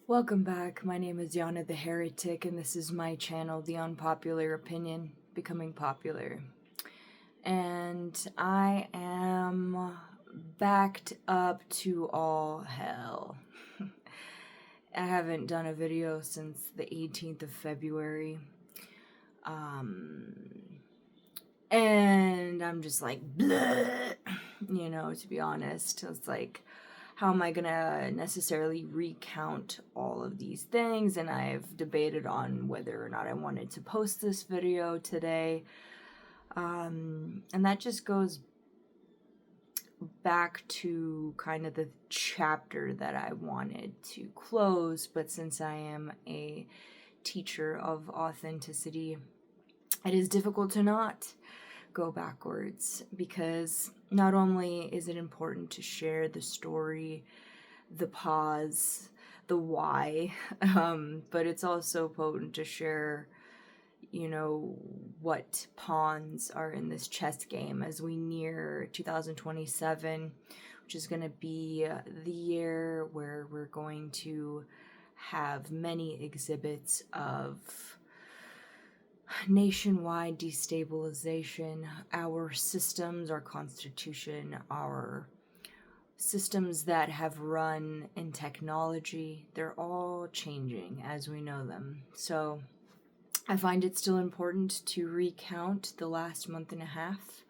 Welcome back. My name is Yana the Heretic, and this is my channel, The Unpopular Opinion, Becoming Popular. And I am backed up to all hell. I haven't done a video since the 18th of February. And I'm just like, bleh, to be honest. It's like, how am I gonna necessarily recount all of these things? And I've debated on whether or not I wanted to post this video today. And that just goes back to kind of the chapter that I wanted to close, but since I am a teacher of authenticity, it is difficult to not go backwards, because not only is it important to share the story, the pause, the why, but it's also potent to share, what pawns are in this chess game as we near 2027, which is going to be the year where we're going to have many exhibits of nationwide destabilization. Our systems, our constitution, our systems that have run in technology, they're all changing as we know them. So I find it still important to recount the last month and a half.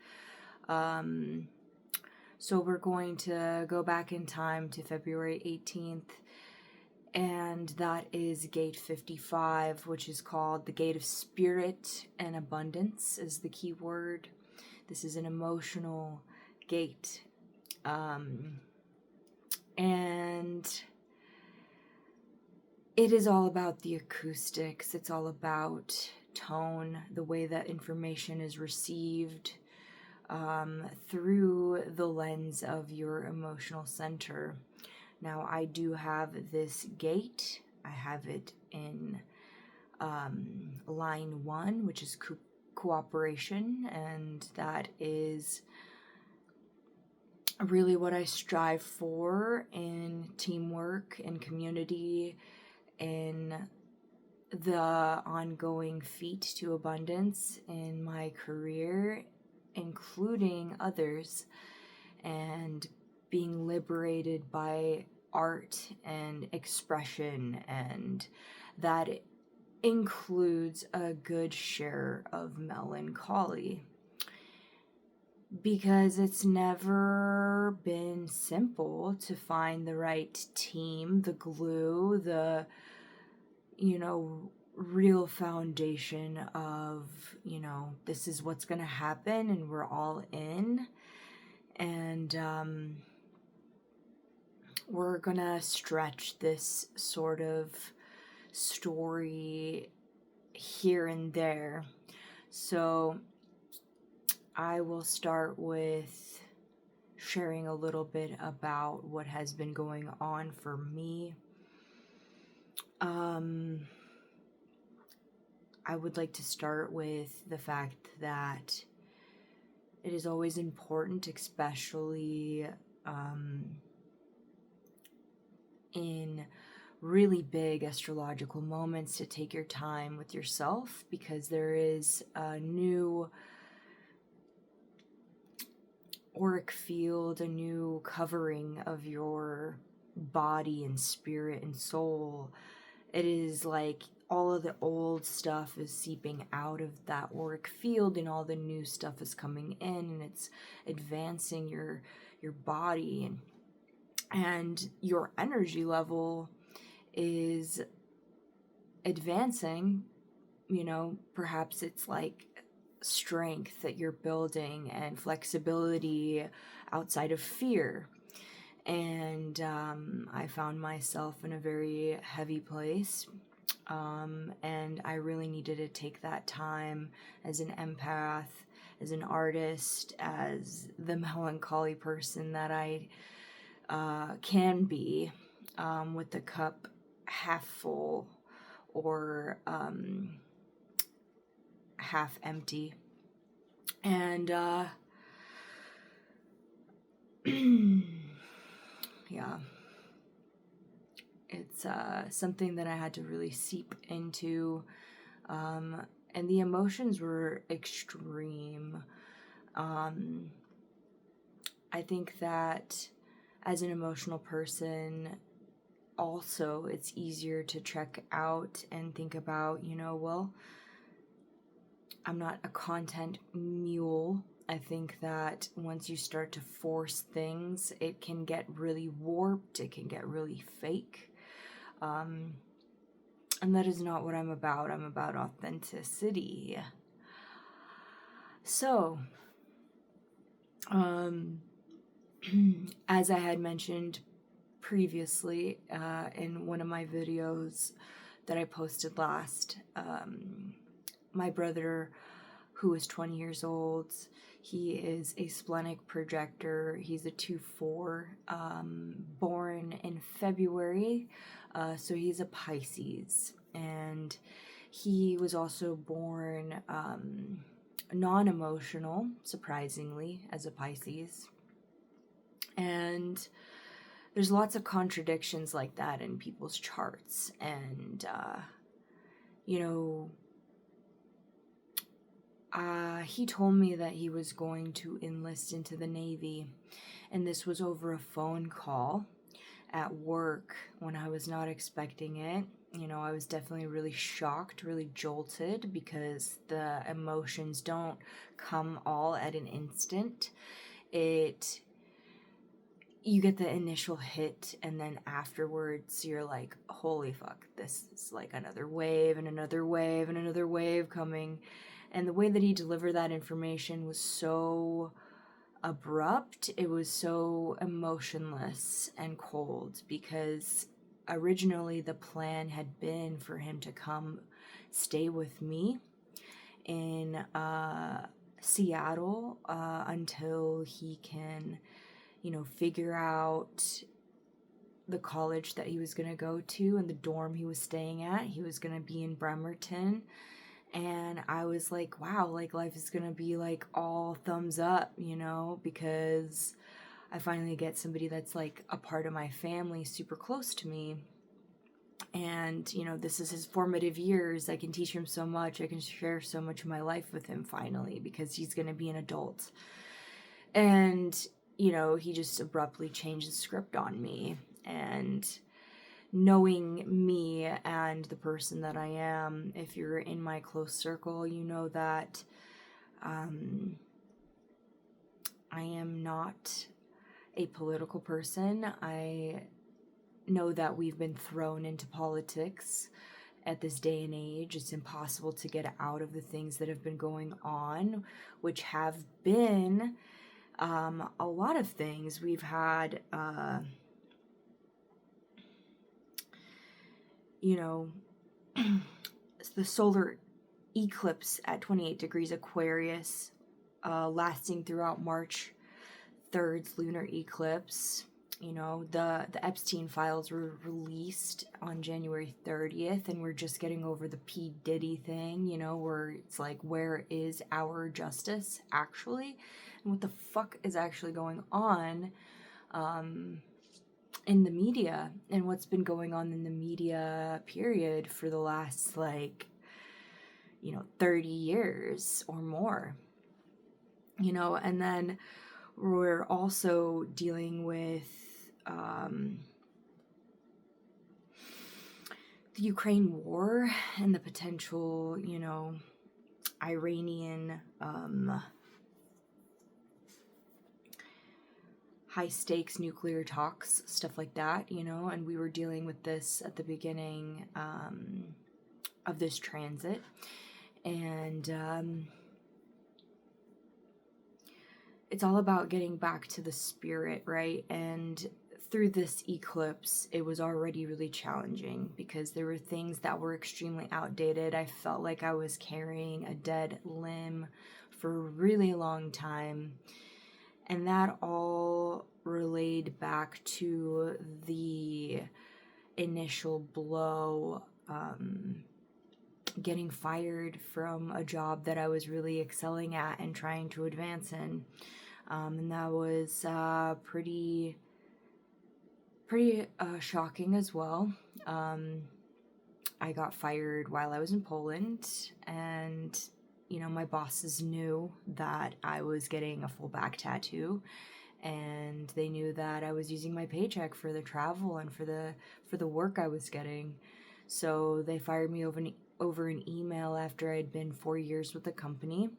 So we're going to go back in time to February 18th. And that is gate 55, which is called the gate of spirit and abundance is the key word. This is an emotional gate. And it is all about the acoustics. It's all about tone, the way that information is received through the lens of your emotional center. Now, I do have this gate. I have it in line 1, which is cooperation, and that is really what I strive for in teamwork, in community, in the ongoing feat to abundance in my career, including others, and being liberated by art and expression, and that includes a good share of melancholy, because it's never been simple to find the right team, the glue, the real foundation of this is what's gonna happen and we're all in. And we're gonna stretch this sort of story here and there. So I will start with sharing a little bit about what has been going on for me. I would like to start with the fact that it is always important, especially in really big astrological moments, to take your time with yourself, because there is a new auric field, a new covering of your body and spirit and soul. It is like all of the old stuff is seeping out of that auric field, and all the new stuff is coming in, and it's advancing your body, and your energy level is advancing. Perhaps it's like strength that you're building and flexibility outside of fear. And I found myself in a very heavy place, and I really needed to take that time as an empath, as an artist, as the melancholy person that I can be, with the cup half full or half empty. And yeah, It's something that I had to really seep into, and the emotions were extreme. I think that as an emotional person, also it's easier to check out and think about, well, I'm not a content mule. I think that once you start to force things, it can get really warped, it can get really fake. And that is not what I'm about. I'm about authenticity. So, as I had mentioned previously in one of my videos that I posted last, my brother, who is 20 years old, he is a splenic projector. He's a 2-4, born in February, so he's a Pisces. And he was also born non-emotional, surprisingly, as a Pisces. And there's lots of contradictions like that in people's charts. And, he told me that he was going to enlist into the Navy, and this was over a phone call at work when I was not expecting it. I was definitely really shocked, really jolted, because the emotions don't come all at an instant. You get the initial hit, and then afterwards you're like, holy fuck, this is like another wave and another wave and another wave coming. And the way that he delivered that information was so abrupt. It was so emotionless and cold, because originally the plan had been for him to come stay with me in Seattle until he can, figure out the college that he was going to go to and the dorm he was staying at. He was going to be in Bremerton. And I was like, wow, like life is going to be like all thumbs up, because I finally get somebody that's like a part of my family, super close to me. And, this is his formative years. I can teach him so much. I can share so much of my life with him finally, because he's going to be an adult. And, he just abruptly changed the script on me. And knowing me and the person that I am, if you're in my close circle, you know that I am not a political person. I know that we've been thrown into politics at this day and age. It's impossible to get out of the things that have been going on, which have been a lot of things. We've had the solar eclipse at 28 degrees Aquarius, lasting throughout March 3rd's lunar eclipse. The Epstein files were released on January 30th, and we're just getting over the P. Diddy thing, where it's like, where is our justice actually? And what the fuck is actually going on in the media, and what's been going on in the media period for the last 30 years or more, and then we're also dealing with the Ukraine war and the potential, Iranian high stakes nuclear talks, stuff like that, and we were dealing with this at the beginning of this transit. And it's all about getting back to the spirit, right? And through this eclipse, it was already really challenging, because there were things that were extremely outdated. I felt like I was carrying a dead limb for a really long time. And that all relayed back to the initial blow, getting fired from a job that I was really excelling at and trying to advance in. And that was pretty pretty shocking as well. I got fired while I was in Poland, and my bosses knew that I was getting a full back tattoo, and they knew that I was using my paycheck for the travel and for the work I was getting. So they fired me over an email after I'd been 4 years with the company,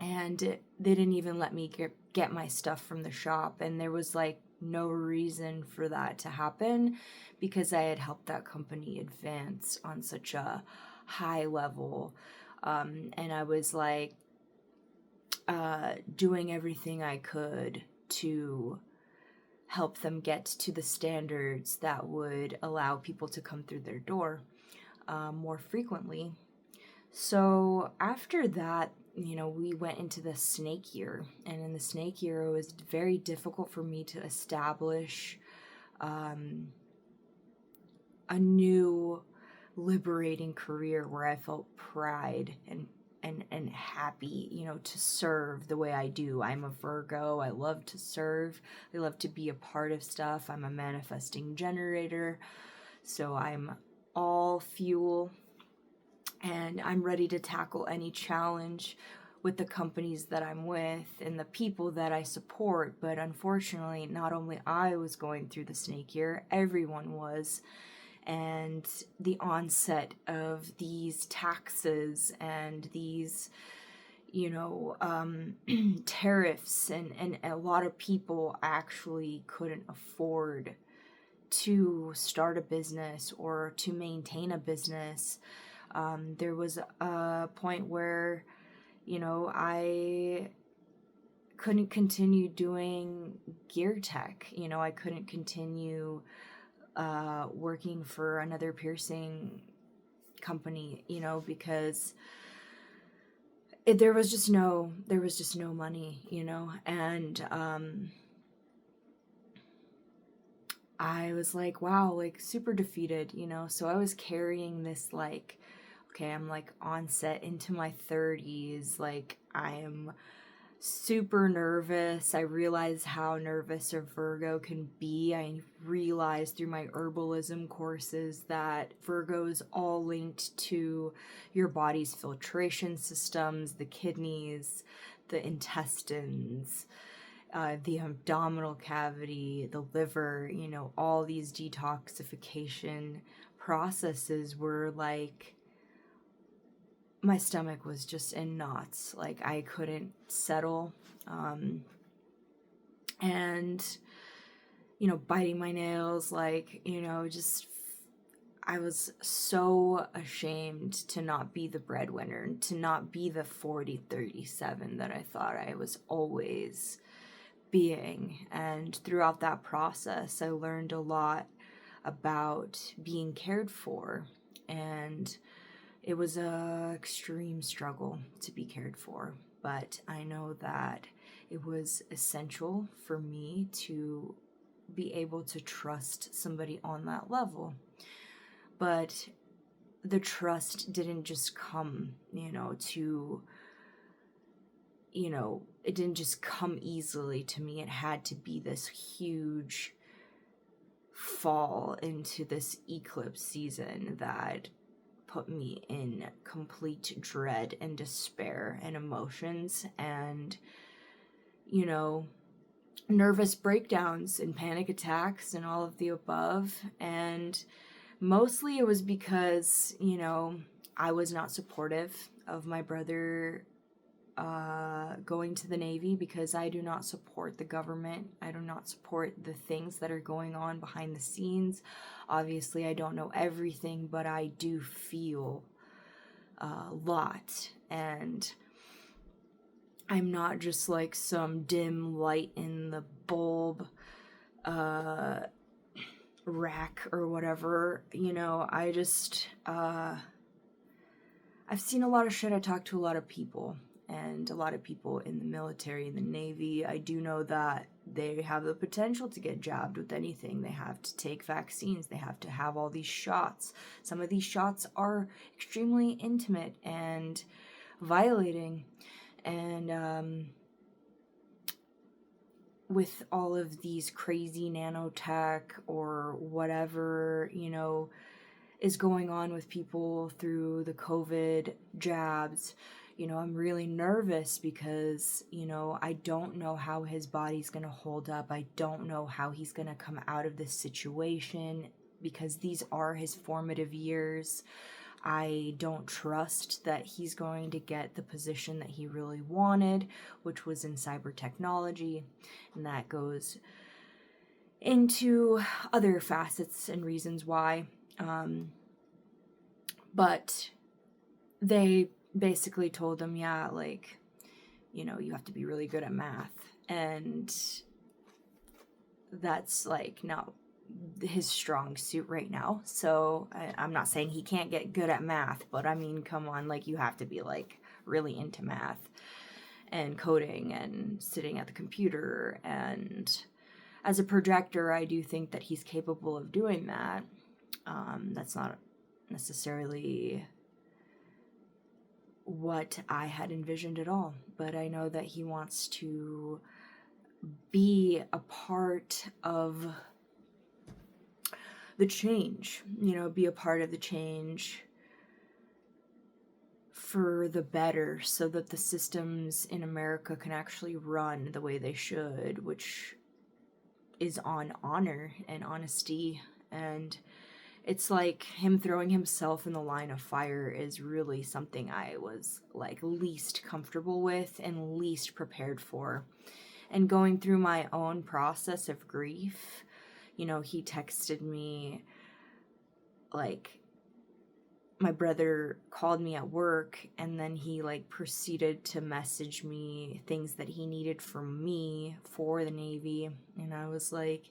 and they didn't even let me get my stuff from the shop, and there was like no reason for that to happen because I had helped that company advance on such a high level, and I was like doing everything I could to help them get to the standards that would allow people to come through their door more frequently. So after that, we went into the snake year, and in the snake year, it was very difficult for me to establish a new liberating career where I felt pride and happy, to serve the way I do. I'm a Virgo. I love to serve. I love to be a part of stuff. I'm a manifesting generator, so I'm all fuel. And I'm ready to tackle any challenge with the companies that I'm with and the people that I support. But unfortunately, not only I was going through the snake year, everyone was. And the onset of these taxes and these, tariffs, and a lot of people actually couldn't afford to start a business or to maintain a business. There was a point where, I couldn't continue doing gear tech. I couldn't continue working for another piercing company, because there was just no money, and I was like, wow, like super defeated, so I was carrying this like, okay, I'm like on set into my 30s, like I am super nervous. I realize how nervous a Virgo can be. I realized through my herbalism courses that Virgo is all linked to your body's filtration systems, the kidneys, the intestines, the abdominal cavity, the liver, all these detoxification processes were like, my stomach was just in knots. Like I couldn't settle. And, biting my nails, like, just, I was so ashamed to not be the breadwinner, to not be the 40-37 that I thought I was always being. And throughout that process, I learned a lot about being cared for, and it was a extreme struggle to be cared for, but I know that it was essential for me to be able to trust somebody on that level. But the trust didn't just come, it didn't just come easily to me. It had to be this huge fall into this eclipse season that put me in complete dread and despair and emotions and, nervous breakdowns and panic attacks and all of the above. And mostly it was because, I was not supportive of my brother going to the Navy, because I do not support the government. I do not support the things that are going on behind the scenes. Obviously, I don't know everything, but I do feel a lot. And I'm not just like some dim light in the bulb rack or whatever. I just, I've seen a lot of shit. I talk to a lot of people. And a lot of people in the military, in the Navy, I do know that they have the potential to get jabbed with anything. They have to take vaccines. They have to have all these shots. Some of these shots are extremely intimate and violating. And with all of these crazy nanotech or whatever, is going on with people through the COVID jabs, I'm really nervous because, I don't know how his body's going to hold up. I don't know how he's going to come out of this situation because these are his formative years. I don't trust that he's going to get the position that he really wanted, which was in cyber technology. And that goes into other facets and reasons why. But they basically told him, yeah, like, you have to be really good at math. And that's like not his strong suit right now. So I'm not saying he can't get good at math, but I mean, come on, like, you have to be like really into math and coding and sitting at the computer. And as a projector, I do think that he's capable of doing that. That's not necessarily what I had envisioned at all, but I know that he wants to be a part of the change, be a part of the change for the better so that the systems in America can actually run the way they should, which is on honor and honesty. And it's like him throwing himself in the line of fire is really something I was like least comfortable with and least prepared for. And going through my own process of grief, he texted me, like, my brother called me at work, and then he like proceeded to message me things that he needed from me for the Navy. And I was like,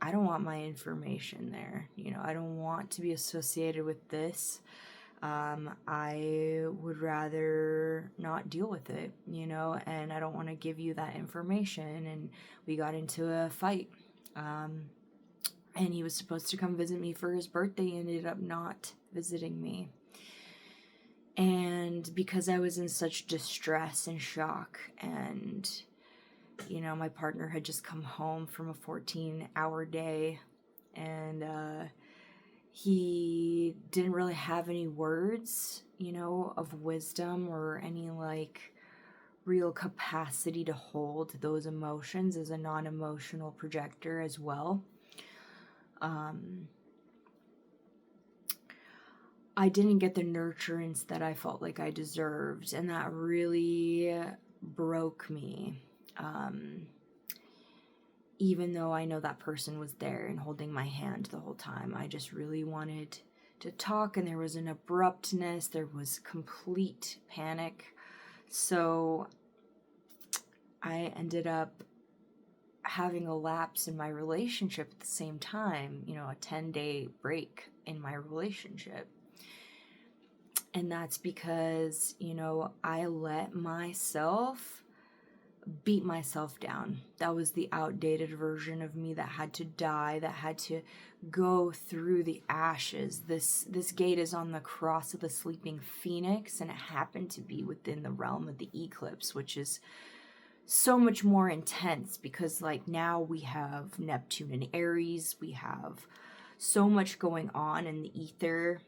I don't want my information there. I don't want to be associated with this. I would rather not deal with it, and I don't want to give you that information. And we got into a fight. And he was supposed to come visit me for his birthday. He ended up not visiting me. And because I was in such distress and shock, and my partner had just come home from a 14-hour day, and he didn't really have any words, of wisdom or any like real capacity to hold those emotions as a non-emotional projector as well. I didn't get the nurturance that I felt like I deserved, and that really broke me. Even though I know that person was there and holding my hand the whole time, I just really wanted to talk, and there was an abruptness, there was complete panic. So I ended up having a lapse in my relationship at the same time, a 10-day break in my relationship. And that's because, I let myself beat myself down. That was the outdated version of me that had to die, that had to go through the ashes. This gate is on the cross of the sleeping phoenix, and it happened to be within the realm of the eclipse, which is so much more intense because like now we have Neptune and Aries, we have so much going on in the ether,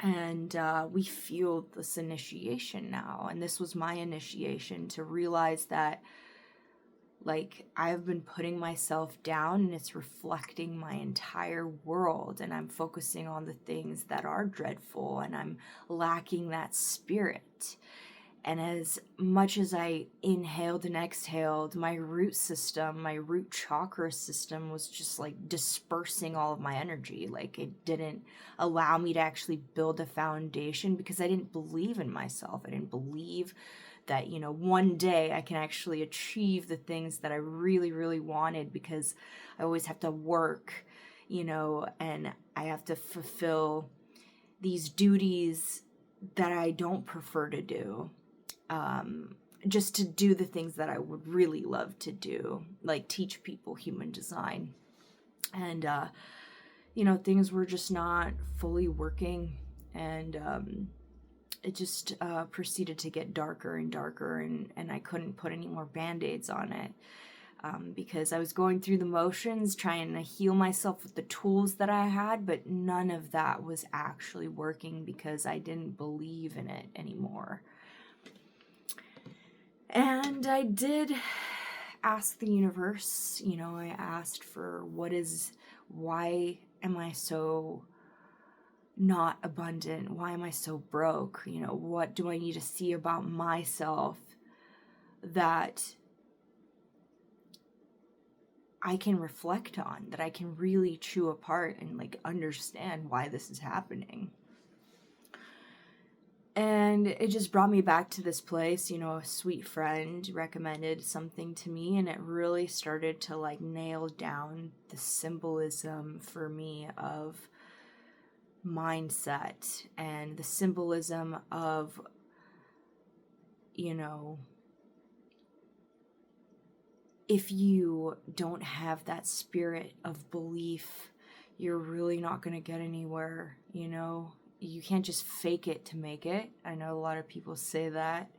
and we feel this initiation now. And this was my initiation to realize that like I've been putting myself down, and it's reflecting my entire world, and I'm focusing on the things that are dreadful, and I'm lacking that spirit. And as much as I inhaled and exhaled, my root system, my root chakra system was just like dispersing all of my energy. Like it didn't allow me to actually build a foundation because I didn't believe in myself. I didn't believe that, one day I can actually achieve the things that I really, really wanted, because I always have to work, and I have to fulfill these duties that I don't prefer to do. Just to do the things that I would really love to do, like teach people human design. And, things were just not fully working, and it just proceeded to get darker and darker, and I couldn't put any more band-aids on it. because I was going through the motions, trying to heal myself with the tools that I had, but none of that was actually working because I didn't believe in it anymore. And I did ask the universe, I asked for why am I so not abundant? Why am I so broke? What do I need to see about myself that I can reflect on, that I can really chew apart and understand why this is happening? And it just brought me back to this place. A sweet friend recommended something to me, and it really started to nail down the symbolism for me of mindset and the symbolism of, if you don't have that spirit of belief, you're really not going to get anywhere. You can't just fake it to make it. I know a lot of people say that,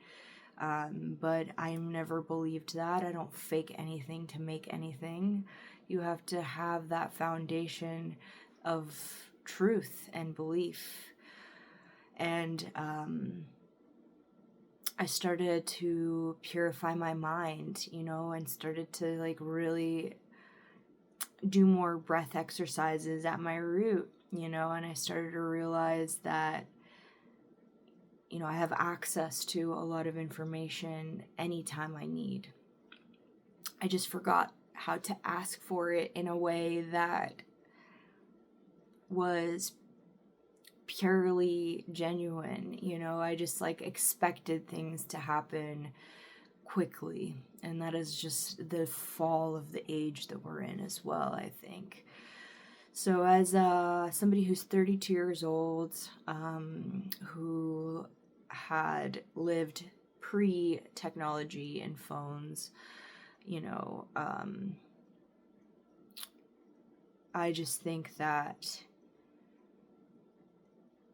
but I never believed that. I don't fake anything to make anything. You have to have that foundation of truth and belief. And I started to purify my mind, and started to really do more breath exercises at my root, and I started to realize that, I have access to a lot of information anytime I need. I just forgot how to ask for it in a way that was purely genuine. I just expected things to happen quickly, and that is just the fall of the age that we're in as well, I think. So as somebody who's 32 years old, who had lived pre-technology and phones, I just think that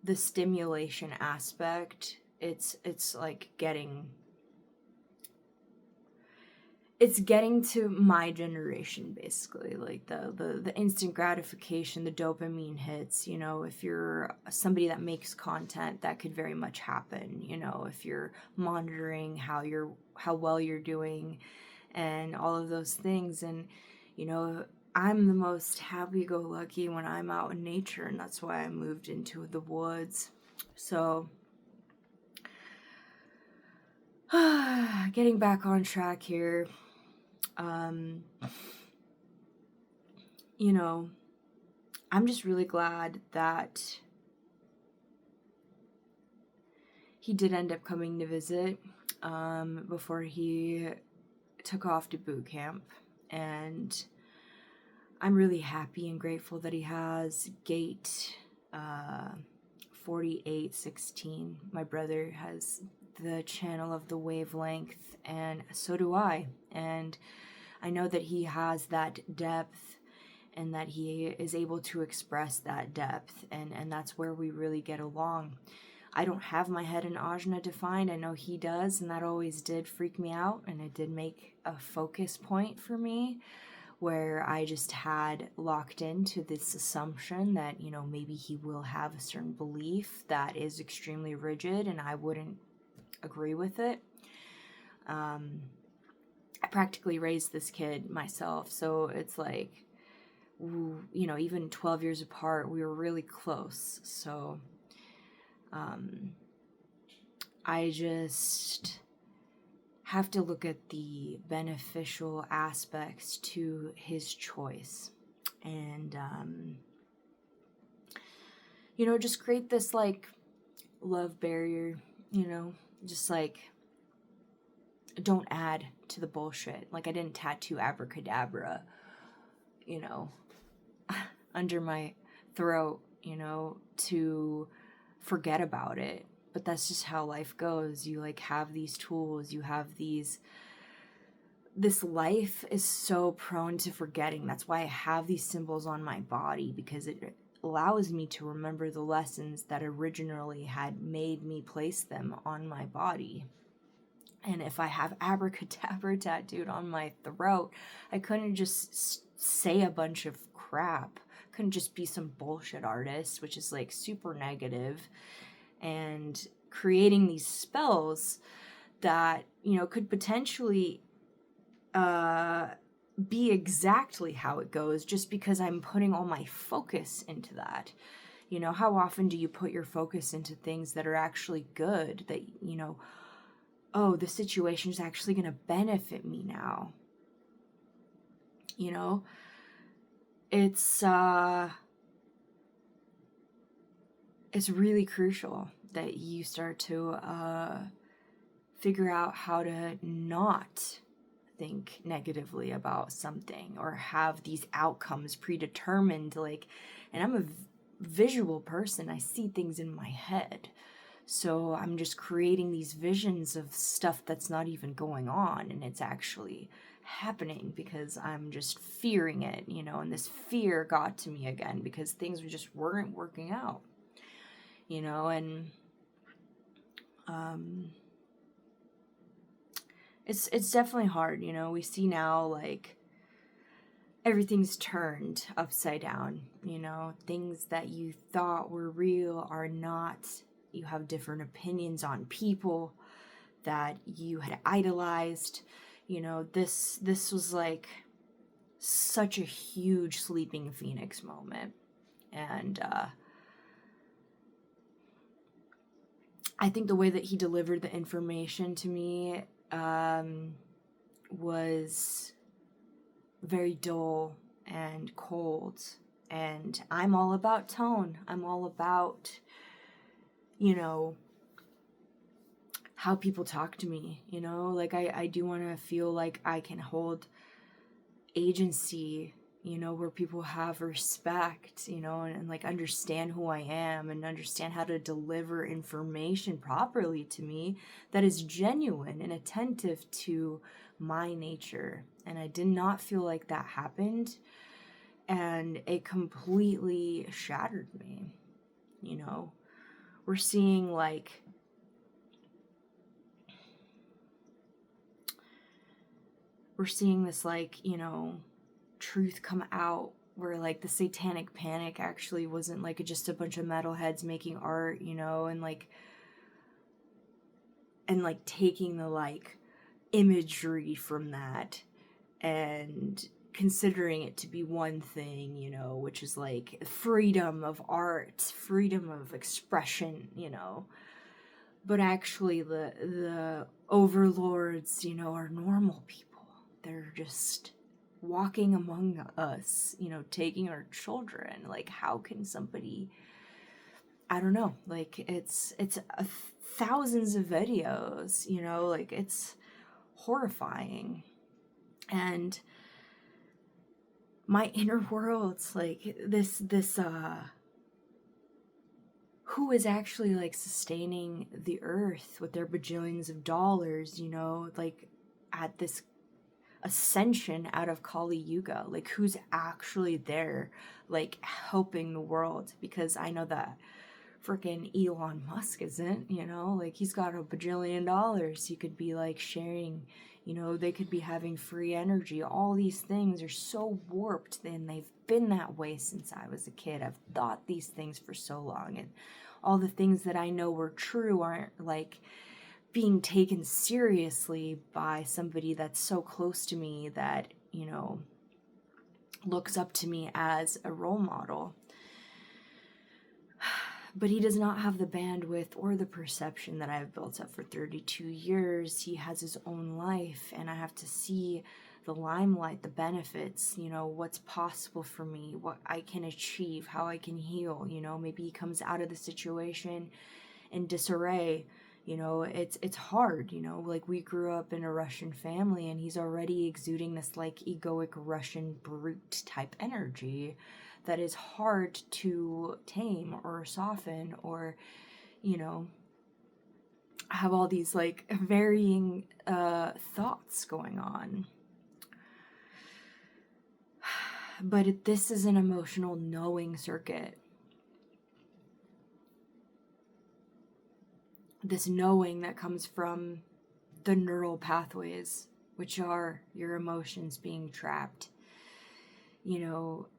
the stimulation aspect, it's getting to my generation, basically, the instant gratification, the dopamine hits. If you're somebody that makes content, that could very much happen. If you're monitoring how well you're doing and all of those things. And I'm the most happy-go-lucky when I'm out in nature, and that's why I moved into the woods. So, getting back on track here, I'm just really glad that he did end up coming to visit before he took off to boot camp, and I'm really happy and grateful that he has gate 4816. My brother has the channel of the wavelength, and so do I. And I know that he has that depth, and that he is able to express that depth, and that's where we really get along. I don't have my head and ajna defined. I know he does, and that always did freak me out, and it did make a focus point for me, where I just had locked into this assumption that, maybe he will have a certain belief that is extremely rigid, and I wouldn't agree with it. I practically raised this kid myself, so it's even 12 years apart, we were really close. So I just have to look at the beneficial aspects to his choice, and just create this love barrier, just don't add to the bullshit. I didn't tattoo abracadabra under my throat, to forget about it. But that's just how life goes. You have these tools, you have this life is so prone to forgetting. That's why I have these symbols on my body, because it allows me to remember the lessons that originally had made me place them on my body. And if I have abracadabra tattooed on my throat, I couldn't just say a bunch of crap. Couldn't just be some bullshit artist, which is like super negative, and creating these spells that, you know, could potentially be exactly how it goes just because I'm putting all my focus into that. You know, how often do you put your focus into things that are actually good, that, you know, oh, the situation is actually going to benefit me now? You know, it's really crucial that you start to figure out how to not think negatively about something or have these outcomes predetermined. Like, and I'm a visual person. I see things in my head. So I'm just creating these visions of stuff that's not even going on, and it's actually happening because I'm just fearing it, you know, and this fear got to me again because things just weren't working out, you know, and it's definitely hard, you know. We see now, like, everything's turned upside down, you know. Things that you thought were real are not. You have different opinions on people that you had idolized. You know, this was like such a huge sleeping phoenix moment. And I think the way that he delivered the information to me was very dull and cold. And I'm all about tone. I'm all about, you know, how people talk to me, you know, like I do want to feel like I can hold agency, you know, where people have respect, you know, and like understand who I am and understand how to deliver information properly to me that is genuine and attentive to my nature. And I did not feel like that happened, and it completely shattered me. You know, we're seeing like this, like, you know, truth come out where like the satanic panic actually wasn't like just a bunch of metalheads making art, you know, and like taking the like imagery from that and considering it to be one thing, you know, which is like freedom of art, freedom of expression, you know. But actually the overlords, you know, are normal people. They're just walking among us, you know, taking our children. Like, how can somebody, I don't know, like, it's thousands of videos, you know, like, it's horrifying. And my inner world's like this who is actually like sustaining the earth with their bajillions of dollars, you know, like at this ascension out of Kali Yuga, like who's actually there, like helping the world? Because I know that freaking Elon Musk isn't, you know, like he's got a bajillion dollars. He could be like sharing, you know, they could be having free energy. All these things are so warped, and they've been that way since I was a kid. I've thought these things for so long, and all the things that I know were true aren't like being taken seriously by somebody that's so close to me that, you know, looks up to me as a role model. But he does not have the bandwidth or the perception that I've built up for 32 years. He has his own life, and I have to see the limelight, the benefits, you know, what's possible for me, what I can achieve, how I can heal, you know. Maybe he comes out of the situation in disarray. You know, it's hard, you know, like we grew up in a Russian family, and he's already exuding this like egoic Russian brute type energy that is hard to tame or soften, or, you know, have all these like varying thoughts going on. But this is an emotional knowing circuit. This knowing that comes from the neural pathways, which are your emotions being trapped,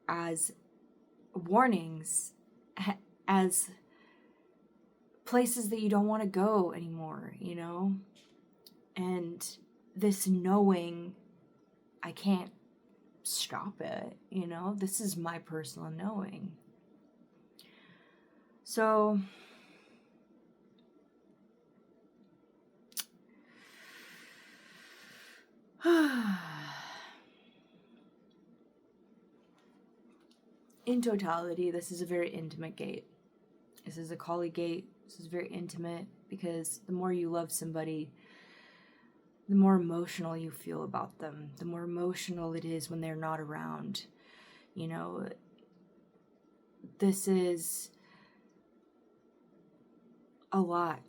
as warnings, as places that you don't want to go anymore, and this knowing, I can't stop it, this is my personal knowing. So in totality, this is a very intimate gate. This is a Kali gate. This is very intimate, because the more you love somebody, the more emotional you feel about them, the more emotional it is when they're not around. This is a lot,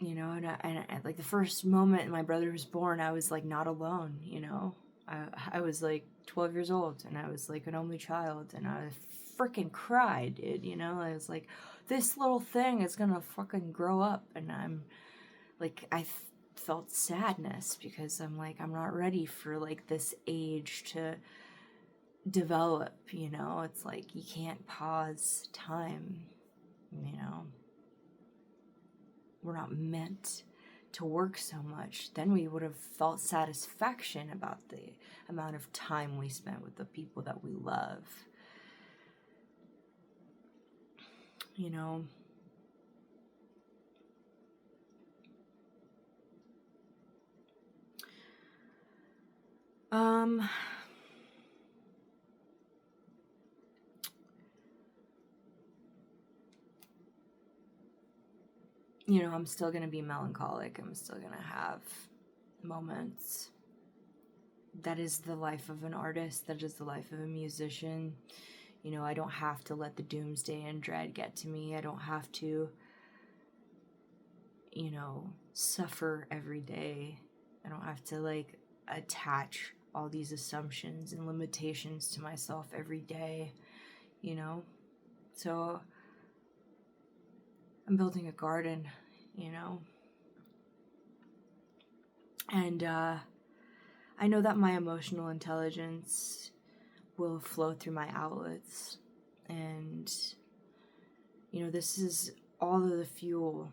and like the first moment my brother was born, I was like not alone, I was like 12 years old, and I was like an only child, and I freaking cried, dude, I was like, this little thing is gonna fucking grow up, and I'm like, I felt sadness, because I'm like, I'm not ready for like this age to develop, it's like, you can't pause time, we're not meant to work so much. Then we would have felt satisfaction about the amount of time we spent with the people that we love. I'm still going to be melancholic. I'm still going to have moments. That is the life of an artist. That is the life of a musician. I don't have to let the doomsday and dread get to me. I don't have to, suffer every day. I don't have to, like, attach all these assumptions and limitations to myself every day, So I'm building a garden, and I know that my emotional intelligence will flow through my outlets, and this is all of the fuel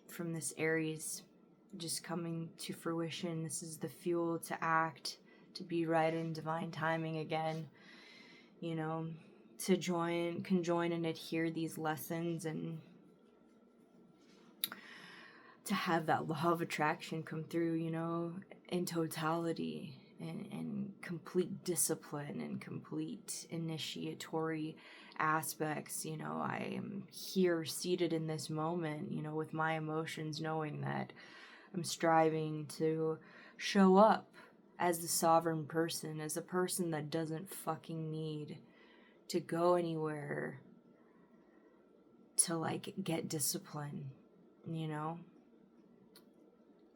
from this Aries just coming to fruition. This is the fuel to act, to be right in divine timing again, to conjoin and adhere these lessons, and to have that law of attraction come through, in totality, and complete discipline and complete initiatory aspects. I am here seated in this moment, with my emotions, knowing that I'm striving to show up as the sovereign person, as a person that doesn't fucking need to go anywhere to, like, get discipline,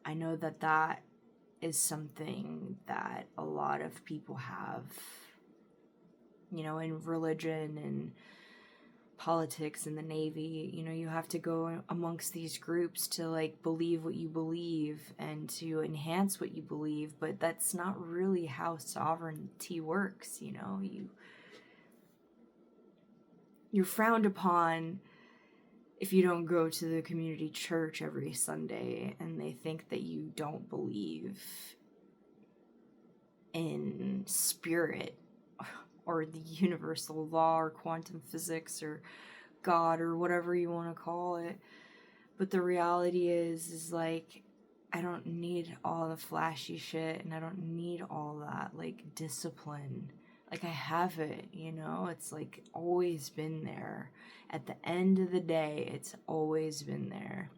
I know that that is something that a lot of people have, in religion and politics and the Navy. You have to go amongst these groups to, like, believe what you believe and to enhance what you believe, but that's not really how sovereignty works. You're frowned upon if you don't go to the community church every Sunday, and they think that you don't believe in spirit or the universal law or quantum physics or God or whatever you want to call it. But the reality is like, I don't need all the flashy shit, and I don't need all that, like, discipline. Like, I have it, it's like always been there. At the end of the day, it's always been there.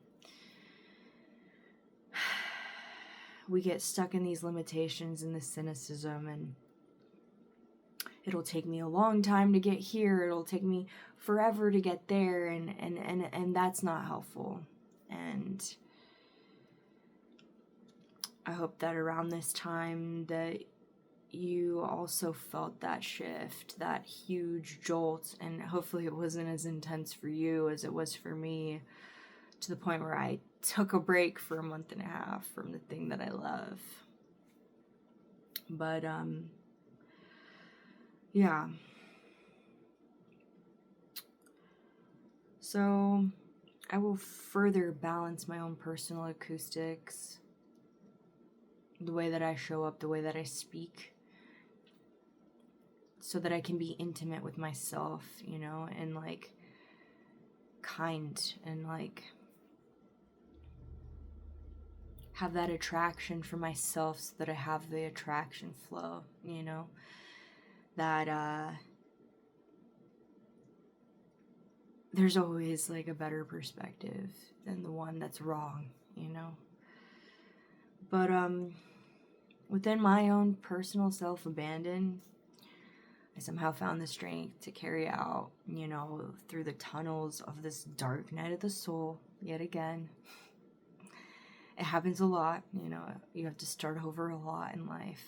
We get stuck in these limitations and this cynicism, and it'll take me a long time to get here, it'll take me forever to get there, and that's not helpful. And I hope that around this time that you also felt that shift, that huge jolt, and hopefully it wasn't as intense for you as it was for me, to the point where I took a break for a month and a half from the thing that I love. But, yeah. So I will further balance my own personal acoustics, the way that I show up, the way that I speak, so that I can be intimate with myself, you know, and like kind and like have that attraction for myself so that I have the attraction flow, you know, that there's always like a better perspective than the one that's wrong, you know. But within my own personal self-abandon, I somehow found the strength to carry out, you know, through the tunnels of this dark night of the soul yet again. It happens a lot, you know, you have to start over a lot in life.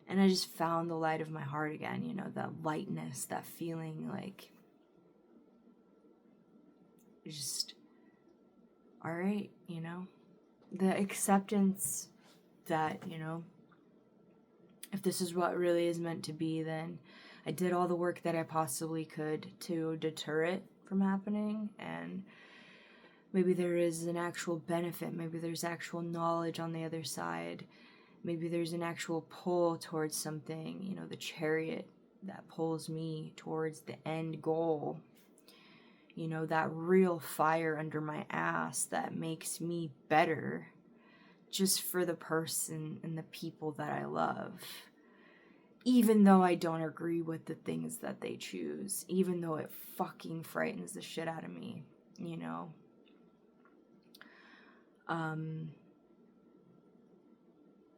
And I just found the light of my heart again, you know, that lightness, that feeling like, just, all right, you know, the acceptance that, you know, if this is what really is meant to be, then I did all the work that I possibly could to deter it from happening, and maybe there is an actual benefit, maybe there's actual knowledge on the other side, maybe there's an actual pull towards something, you know, the chariot that pulls me towards the end goal, you know, that real fire under my ass that makes me better just for the person and the people that I love. Even though I don't agree with the things that they choose, even though it fucking frightens the shit out of me, you know.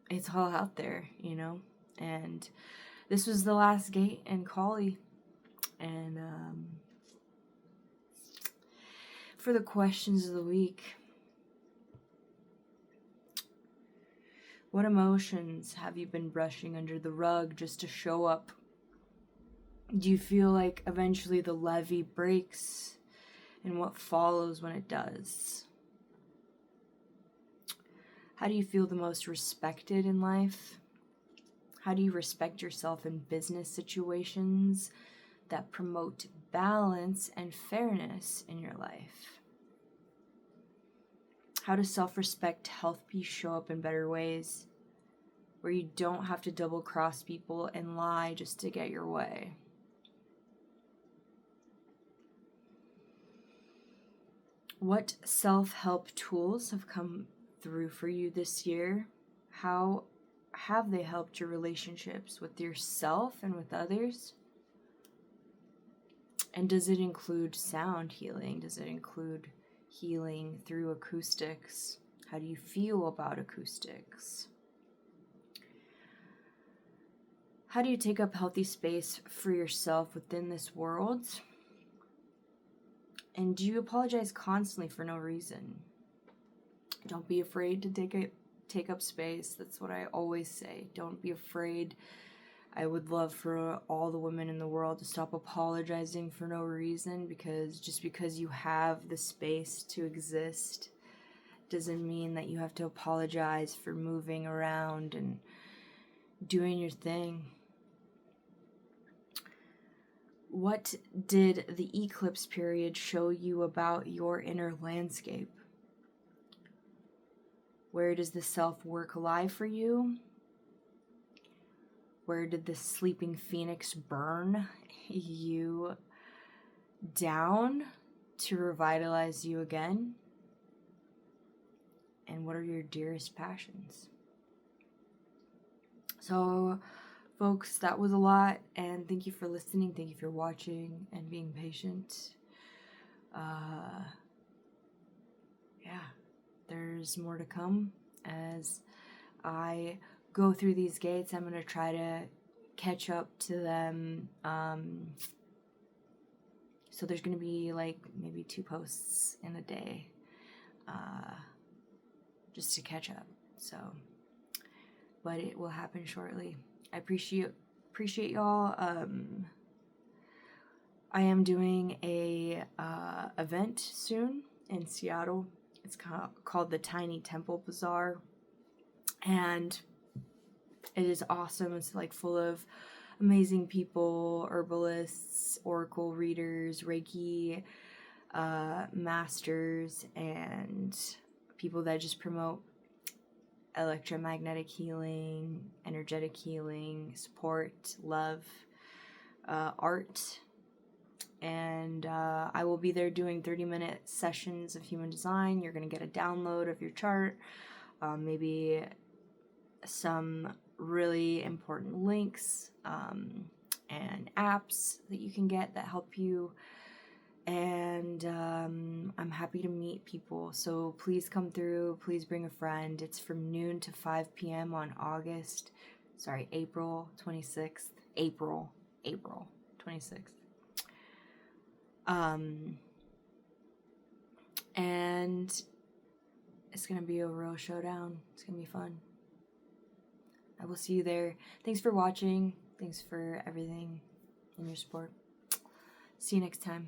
It's all out there, you know. And this was the last gate in Kali. And for the questions of the week, what emotions have you been brushing under the rug just to show up? Do you feel like eventually the levee breaks, and what follows when it does? How do you feel the most respected in life? How do you respect yourself in business situations that promote balance and fairness in your life? How does self-respect help you show up in better ways, where you don't have to double-cross people and lie just to get your way? What self-help tools have come through for you this year? How have they helped your relationships with yourself and with others? And does it include sound healing? Does it include healing through acoustics? How do you feel about acoustics? How do you take up healthy space for yourself within this world? And do you apologize constantly for no reason? Don't be afraid to take up space. That's what I always say. Don't be afraid. I would love for all the women in the world to stop apologizing for no reason, because just because you have the space to exist doesn't mean that you have to apologize for moving around and doing your thing. What did the eclipse period show you about your inner landscape? Where does the self-work lie for you? Where did the sleeping phoenix burn you down to revitalize you again? And what are your dearest passions? So, folks, that was a lot, and thank you for listening. Thank you for watching and being patient. Yeah, there's more to come as I go through these gates. I'm going to try to catch up to them. So there's going to be like maybe 2 posts in a day just to catch up. So, but it will happen shortly. I appreciate y'all. I am doing a event soon in Seattle. It's called the Tiny Temple Bazaar, and it is awesome. It's like full of amazing people, herbalists, oracle readers, Reiki masters, and people that just promote electromagnetic healing, energetic healing, support, love, art. And I will be there doing 30-minute sessions of human design. You're going to get a download of your chart, maybe some really important links and apps that you can get that help you. And I'm happy to meet people. So please come through. Please bring a friend. It's from noon to 5 p.m. on April 26th. April 26th. And it's gonna be a real showdown. It's gonna be fun. I will see you there. Thanks for watching. Thanks for everything and your support. See you next time.